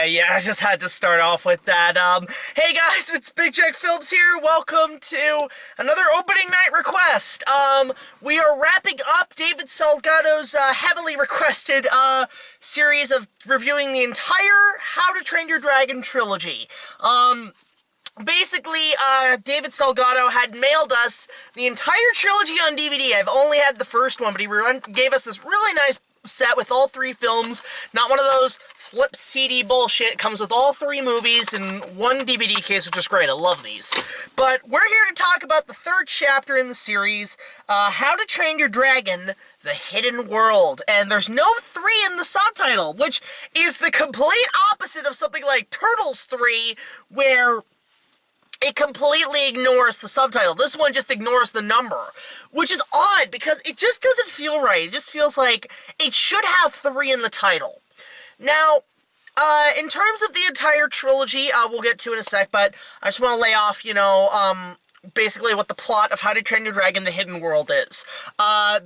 Yeah, I just had to start off with that. Hey guys, it's BigJackFilms here. Welcome to another opening night request. We are wrapping up David Salgado's heavily requested series of reviewing the entire How to Train Your Dragon trilogy. Basically, David Salgado had mailed us the entire trilogy on DVD. I've only had the first one, but he gave us this really nice set with all three films. Not one of those flip CD bullshit. It comes with all three movies in one DVD case, which is great. I love these. But we're here to talk about the third chapter in the series, How to Train Your Dragon, The Hidden World. And there's no 3 in the subtitle, which is the complete opposite of something like Turtles 3, where it completely ignores the subtitle. This one just ignores the number, which is odd because it just doesn't feel right. It just feels like it should have 3 in the title. Now, in terms of the entire trilogy, we'll get to in a sec, but I just want to lay off, basically what the plot of How to Train Your Dragon, The Hidden World is.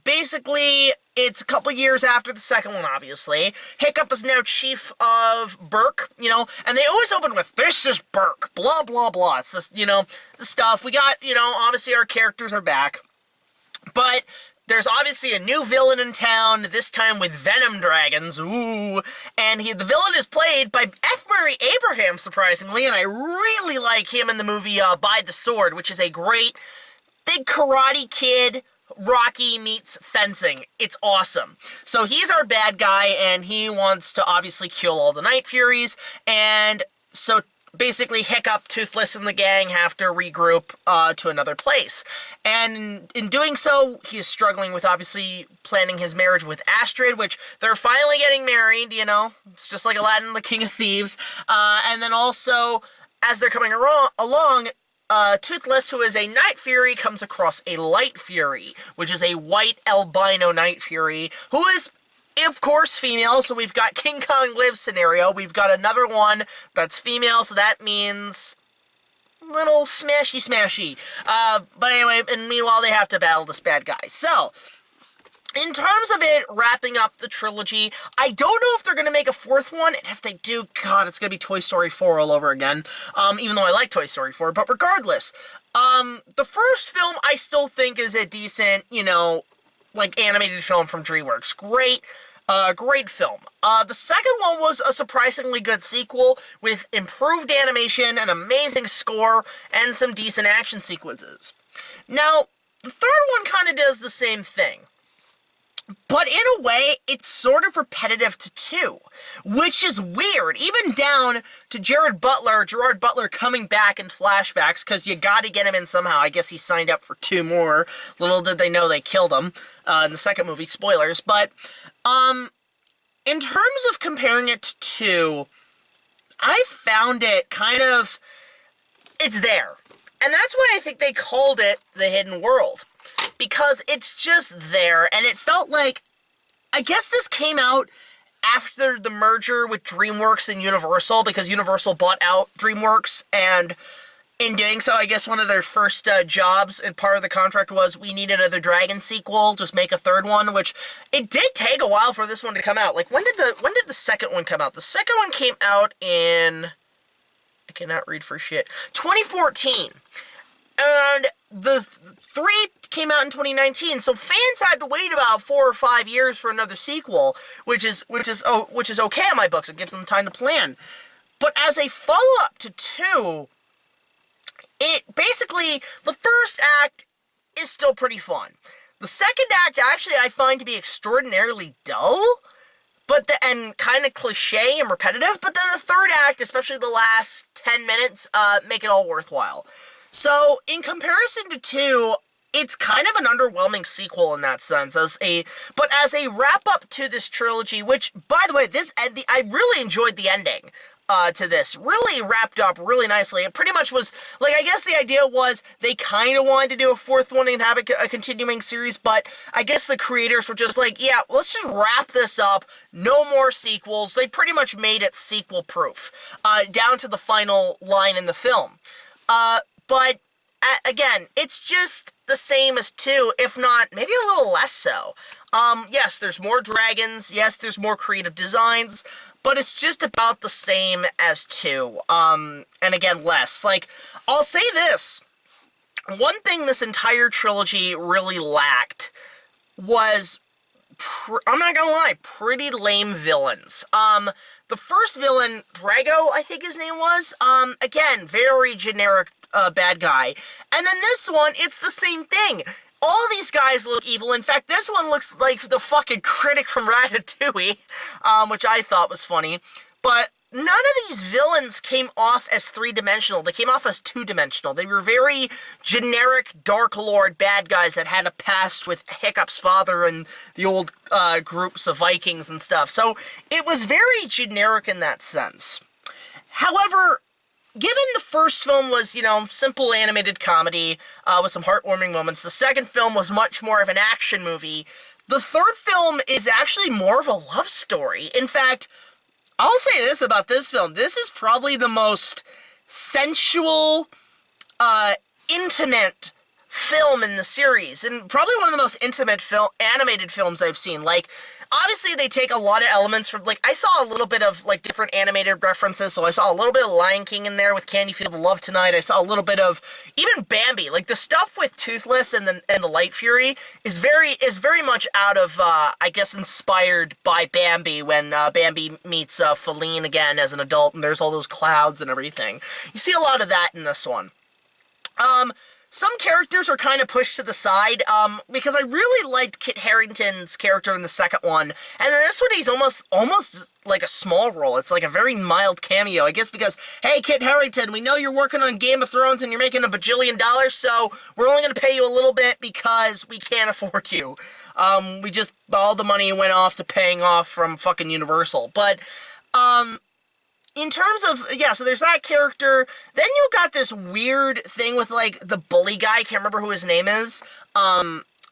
Basically, it's a couple years after the second one, obviously. Hiccup is now chief of Burke, and they always open with, "This is Burke," blah, blah, blah. It's this, the stuff. We got, obviously our characters are back. But there's obviously a new villain in town, this time with venom dragons, ooh. And the villain is played by F. Murray Abraham, surprisingly, and I really like him in the movie By the Sword, which is a great big Karate Kid Rocky meets fencing. It's awesome. So he's our bad guy, and he wants to obviously kill all the Night Furies, and so basically Hiccup, Toothless, and the gang have to regroup to another place. And in doing so, he is struggling with obviously planning his marriage with Astrid, which they're finally getting married, It's just like Aladdin, the King of Thieves. And then also, as they're coming along, Toothless, who is a Night Fury, comes across a Light Fury, which is a white albino Night Fury, who is, of course, female. So we've got King Kong Live scenario. We've got another one that's female, so that means little smashy. But anyway, and meanwhile, they have to battle this bad guy. So, in terms of it wrapping up the trilogy, I don't know if they're going to make a 4th one, and if they do, God, it's going to be Toy Story 4 all over again, even though I like Toy Story 4, but regardless, the first film I still think is a decent, animated film from DreamWorks. Great film. The second one was a surprisingly good sequel with improved animation, an amazing score, and some decent action sequences. Now, the third one kind of does the same thing. But in a way, it's sort of repetitive to 2, which is weird, even down to Gerard Butler coming back in flashbacks, because you gotta get him in somehow. I guess he signed up for 2 more. Little did they know they killed him in the second movie. Spoilers. But, in terms of comparing it to 2, I found it kind of, it's there. And that's why I think they called it The Hidden World. Because it's just there, and it felt like, I guess this came out after the merger with DreamWorks and Universal, because Universal bought out DreamWorks, and in doing so, I guess one of their first jobs and part of the contract was, we need another Dragon sequel, just make a 3rd one, which it did take a while for this one to come out. Like, when did the second one come out? The second one came out in, I cannot read for shit, 2014. And the 3 came out in 2019, so fans had to wait about 4 or 5 years for another sequel, which is okay in my books. It gives them time to plan. But as a follow-up to 2, it basically, the first act is still pretty fun. The second act, actually, I find to be extraordinarily dull, and kind of cliche and repetitive, but then the third act, especially the last 10 minutes, make it all worthwhile. So, in comparison to 2, it's kind of an underwhelming sequel in that sense, but as a wrap-up to this trilogy, which, by the way, I really enjoyed the ending to this. Really wrapped up really nicely. It pretty much was, I guess the idea was they kind of wanted to do a 4th one and have a continuing series, but I guess the creators were just like, yeah, let's just wrap this up, no more sequels. They pretty much made it sequel-proof, down to the final line in the film. But, again, it's just the same as 2, if not, maybe a little less so. Yes, there's more dragons, yes, there's more creative designs, but it's just about the same as 2. And again, less. Like, I'll say this. One thing this entire trilogy really lacked was, I'm not gonna lie, pretty lame villains. The first villain, Drago, I think his name was, again, very generic bad guy. And then this one, it's the same thing. All these guys look evil. In fact, this one looks like the fucking critic from Ratatouille, which I thought was funny. But none of these villains came off as three-dimensional. They came off as two-dimensional. They were very generic Dark Lord bad guys that had a past with Hiccup's father and the old groups of Vikings and stuff. So it was very generic in that sense. However, given the first film was, you know, simple animated comedy with some heartwarming moments, the second film was much more of an action movie. The third film is actually more of a love story. In fact, I'll say this about this film. This is probably the most sensual, intimate film in the series, and probably one of the most intimate animated films I've seen. Like, obviously they take a lot of elements from, like, I saw a little bit of, like, different animated references, so I saw a little bit of Lion King in there with Can You Feel the Love Tonight. I saw a little bit of, even Bambi, like, the stuff with Toothless and the Light Fury is very much out of, I guess, inspired by Bambi, when Bambi meets Feline again as an adult, and there's all those clouds and everything. You see a lot of that in this one. Some characters are kind of pushed to the side, because I really liked Kit Harington's character in the second one, and in this one he's almost like a small role. It's like a very mild cameo, I guess, because, hey, Kit Harington, we know you're working on Game of Thrones and you're making $1 bajillion, so we're only going to pay you a little bit because we can't afford you. All the money went off to paying off from fucking Universal, but, in terms of, yeah, so there's that character. Then you got this weird thing with, like, the bully guy, I can't remember who his name is,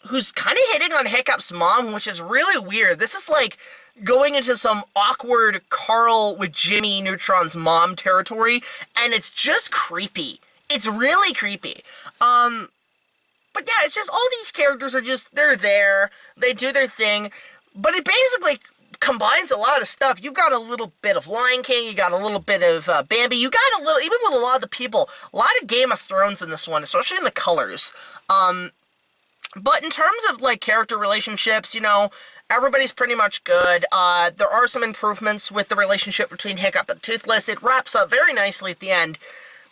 who's kind of hitting on Hiccup's mom, which is really weird. This is, like, going into some awkward Carl with Jimmy Neutron's mom territory, and it's just creepy. It's really creepy. But yeah, it's just, all these characters are just, they're there, they do their thing, but it basically combines a lot of stuff. You've got a little bit of Lion King, you got a little bit of Bambi, you got a little, even with a lot of the people, a lot of Game of Thrones in this one, especially in the colors. But in terms of, like, character relationships, you know, everybody's pretty much good. There are some improvements with the relationship between Hiccup and Toothless. It wraps up very nicely at the end.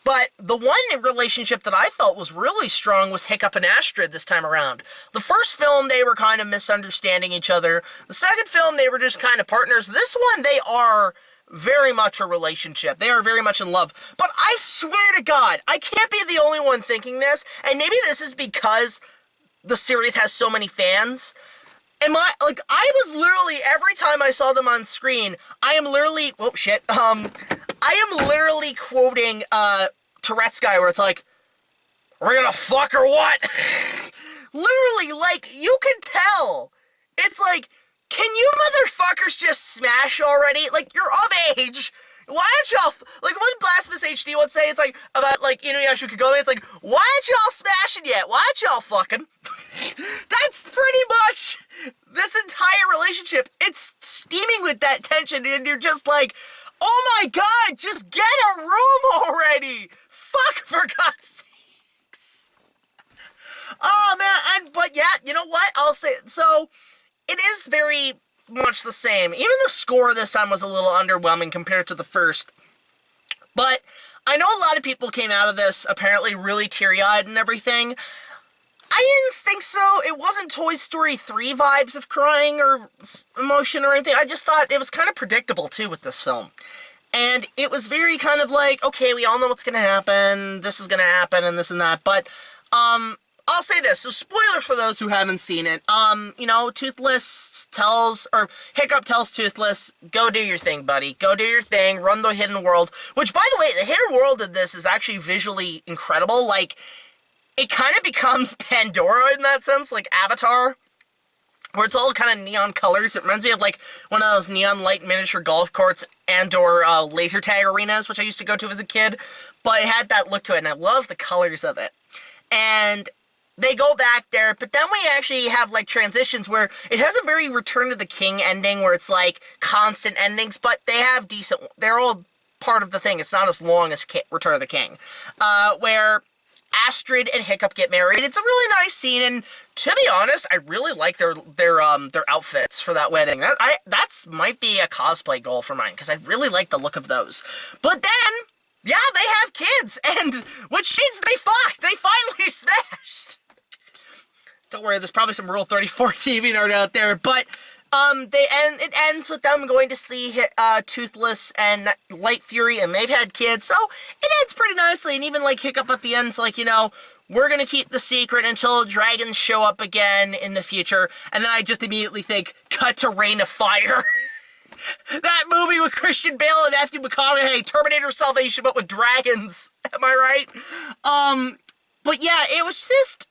But the one relationship that I felt was really strong was Hiccup and Astrid this time around. The first film, they were kind of misunderstanding each other. The second film, they were just kind of partners. This one, they are very much a relationship. They are very much in love. But I swear to God, I can't be the only one thinking this, and maybe this is because the series has so many fans. I was literally, every time I saw them on screen, I am literally quoting, Tourette's guy, where it's like, we're gonna fuck or what? Literally, like, you can tell. It's like, can you motherfuckers just smash already? Like, you're of age. Why aren't y'all, like, what did Blasphemous HD would say? It's like, about, like, Inuyasha Kagome, it's like, why aren't y'all smashing yet? Why aren't y'all fucking? That's pretty much this entire relationship. It's steaming with that tension, and you're just like, oh my God, just get a room already! Fuck, for God's sakes! Oh, man, but yeah, you know what? I'll say, so, it is very much the same. Even the score this time was a little underwhelming compared to the first. But I know a lot of people came out of this apparently really teary-eyed and everything. I didn't think so. It wasn't Toy Story 3 vibes of crying or emotion or anything. I just thought it was kind of predictable, too, with this film. And it was very kind of like, okay, we all know what's gonna happen, this is gonna happen, and this and that. But, I'll say this, so spoilers for those who haven't seen it. You know, Hiccup tells Toothless, go do your thing, buddy. Go do your thing, run the hidden world. Which, by the way, the hidden world of this is actually visually incredible. Like, it kind of becomes Pandora in that sense, like Avatar, where it's all kind of neon colors. It reminds me of, like, one of those neon light miniature golf courts and/or laser tag arenas, which I used to go to as a kid. But it had that look to it, and I love the colors of it. And they go back there, but then we actually have, like, transitions where it has a very Return to the King ending, where it's, like, constant endings, but they have decent, they're all part of the thing. It's not as long as Return of the King, where Astrid and Hiccup get married. It's a really nice scene, and to be honest, I really like their outfits for that wedding. That's might be a cosplay goal for mine, because I really like the look of those. But then, yeah, they have kids, and which means they fucked. They finally smashed. Don't worry, there's probably some Rule 34 TV nerd out there, but it ends with them going to see Toothless and Light Fury, and they've had kids, so it ends pretty nicely. And even like Hiccup at the end's like, you know, we're gonna keep the secret until dragons show up again in the future. And then I just immediately think, cut to Reign of Fire. That movie with Christian Bale and Matthew McConaughey, Terminator Salvation, but with dragons. Am I right? But yeah, it was just,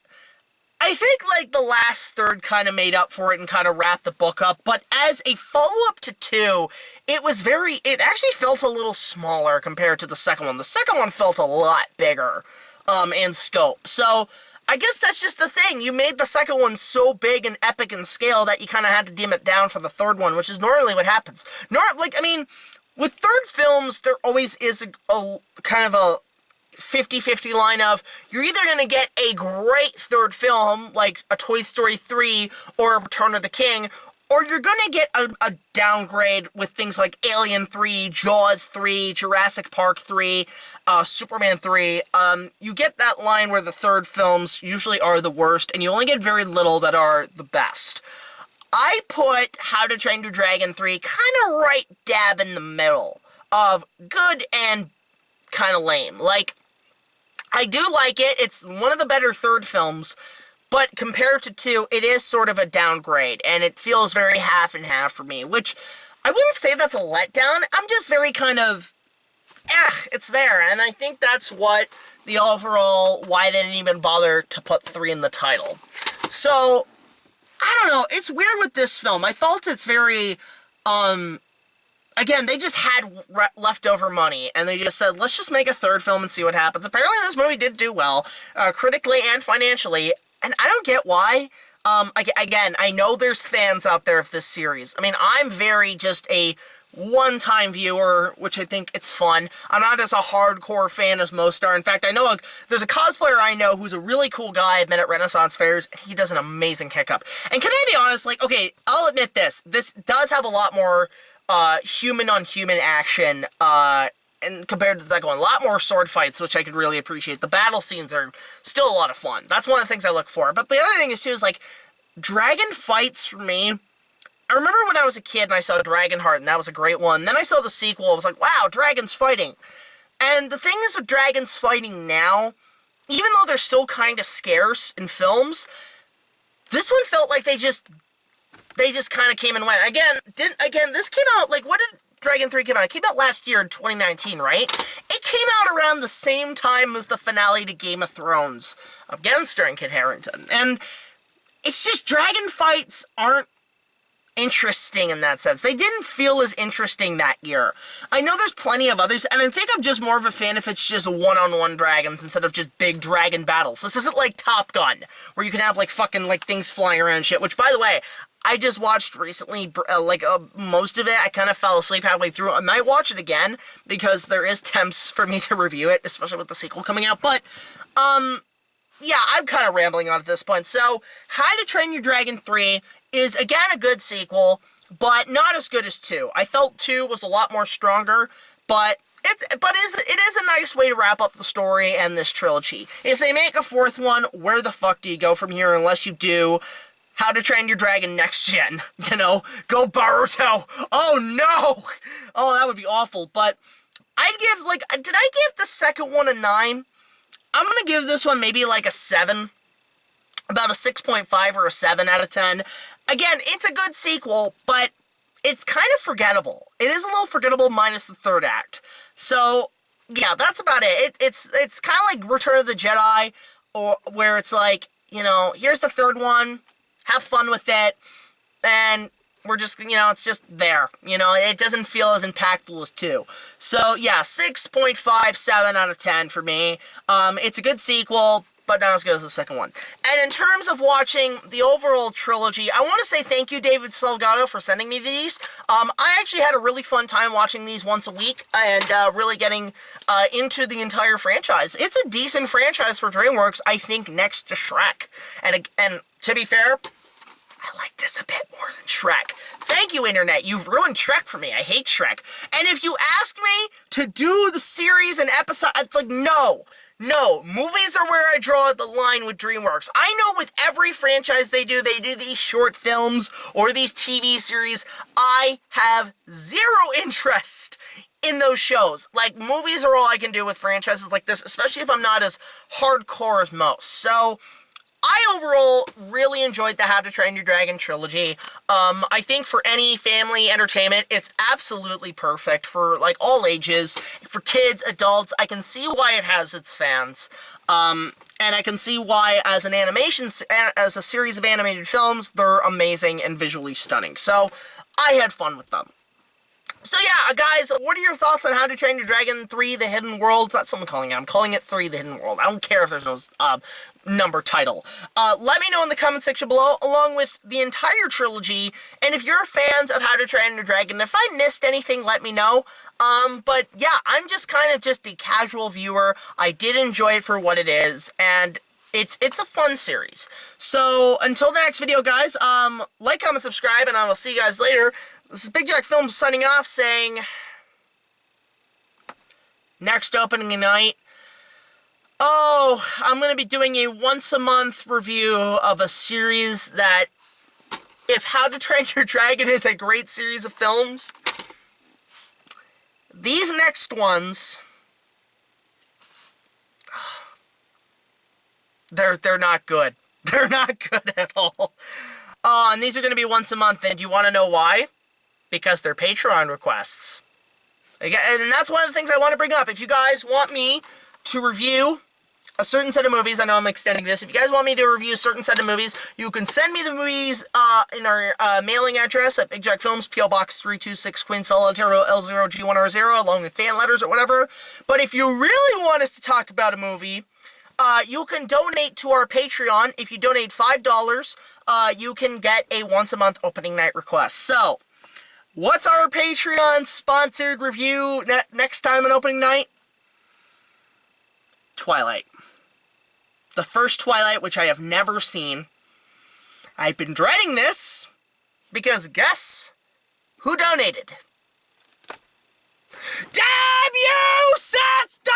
I think, like, the last third kind of made up for it and kind of wrapped the book up, but as a follow-up to 2, it actually felt a little smaller compared to the second one. The second one felt a lot bigger, in scope. So, I guess that's just the thing. You made the second one so big and epic in scale that you kind of had to dim it down for the third one, which is normally what happens. With third films, there always is a kind of a 50-50 line of, you're either going to get a great third film, like a Toy Story 3 or Return of the King, or you're going to get a downgrade with things like Alien 3, Jaws 3, Jurassic Park 3, Superman 3. You get that line where the third films usually are the worst, and you only get very little that are the best. I put How to Train Your Dragon 3 kind of right dab in the middle of good and kind of lame. Like, I do like it. It's one of the better third films, but compared to 2, it is sort of a downgrade, and it feels very half and half for me, which I wouldn't say that's a letdown. I'm just very kind of, it's there, and I think that's what the overall, why they didn't even bother to put 3 in the title. So, I don't know, it's weird with this film. I felt it's very, again, they just had leftover money, and they just said, let's just make a third film and see what happens. Apparently this movie did do well, critically and financially, and I don't get why. Again, I know there's fans out there of this series. I mean, I'm very just a one-time viewer, which I think it's fun. I'm not as a hardcore fan as most are. In fact, I know there's a cosplayer I know who's a really cool guy I've met at Renaissance fairs, and he does an amazing Hiccup. And can I be honest, like, okay, I'll admit this does have a lot more human-on-human action, and compared to the second one, a lot more sword fights, which I could really appreciate. The battle scenes are still a lot of fun. That's one of the things I look for. But the other thing is, too, is, like, dragon fights for me. I remember when I was a kid and I saw Dragonheart, and that was a great one. Then I saw the sequel, I was like, wow, dragons fighting. And the thing is with dragons fighting now, even though they're still kind of scarce in films, this one felt like they just kind of came and went. Again, this came out, like, what did Dragon 3 come out? It came out last year in 2019, right? It came out around the same time as the finale to Game of Thrones, again starring Kit Harington. And it's just, dragon fights aren't interesting in that sense. They didn't feel as interesting that year. I know there's plenty of others, and I think I'm just more of a fan if it's just one-on-one dragons instead of just big dragon battles. This isn't like Top Gun, where you can have, like, fucking, like, things flying around and shit, which, by the way, I just watched recently, most of it. I kind of fell asleep halfway through. I might watch it again, because there is temps for me to review it, especially with the sequel coming out, but, yeah, I'm kind of rambling on at this point. So, How to Train Your Dragon 3 is, again, a good sequel, but not as good as 2. I felt 2 was a lot more stronger, but it is a nice way to wrap up the story and this trilogy. If they make a 4th one, where the fuck do you go from here unless you do How to Train Your Dragon Next Gen? You know, go Boruto. Oh no! Oh, that would be awful, but I'd give, like, did I give the second one a 9? I'm gonna give this one maybe like a 7. About a 6.5 or a 7 out of 10. Again, it's a good sequel, but it's kind of forgettable. It is a little forgettable minus the third act. So, yeah, that's about it. It's kind of like Return of the Jedi, or where it's like, you know, here's the third one, have fun with it, and we're just, you know, it's just there. You know, it doesn't feel as impactful as 2. So, yeah, 6.57 out of 10 for me. It's a good sequel. But now let's go to the second one. And in terms of watching the overall trilogy, I want to say thank you, David Salgado, for sending me these. I actually had a really fun time watching these once a week and really getting into the entire franchise. It's a decent franchise for DreamWorks, I think, next to Shrek. And to be fair, I like this a bit more than Shrek. Thank you, Internet. You've ruined Shrek for me. I hate Shrek. And if you ask me to do the series and episode, it's like, no. No, movies are where I draw the line with DreamWorks. I know with every franchise they do these short films or these TV series. I have zero interest in those shows. Like, movies are all I can do with franchises like this, especially if I'm not as hardcore as most. So, I overall really enjoyed the How to Train Your Dragon trilogy. I think for any family entertainment, it's absolutely perfect for, like, all ages. For kids, adults, I can see why it has its fans. And I can see why, as a series of animated films, they're amazing and visually stunning. So, I had fun with them. So yeah, guys, what are your thoughts on How to Train Your Dragon 3, The Hidden World? That's what I'm calling it. I'm calling it 3, The Hidden World. I don't care if there's no number title. Let me know in the comment section below, along with the entire trilogy, and if you're fans of How to Train Your Dragon. If I missed anything, let me know. But yeah, I'm just kind of just the casual viewer. I did enjoy it for what it is, and it's a fun series. So, until the next video, guys, like, comment, subscribe, and I will see you guys later. This is BigJackFilms signing off, saying, next opening night, I'm going to be doing a once-a-month review of a series that, if How to Train Your Dragon is a great series of films, these next ones, they're not good. They're not good at all. And these are going to be once a month, and do you want to know why? Because they're Patreon requests. Again, and that's one of the things I want to bring up. If you guys want me to review a certain set of movies, I know I'm extending this. If you guys want me to review a certain set of movies, you can send me the movies in our mailing address at BigJackFilms, P.O. Box 326, Queensville, Ontario, L0G1R0, along with fan letters or whatever. But if you really want us to talk about a movie, you can donate to our Patreon. If you donate $5, you can get a once-a-month opening night request. So, what's our Patreon-sponsored review next time on opening night? Twilight. The first Twilight, which I have never seen. I've been dreading this, because guess who donated? Damn you, sister!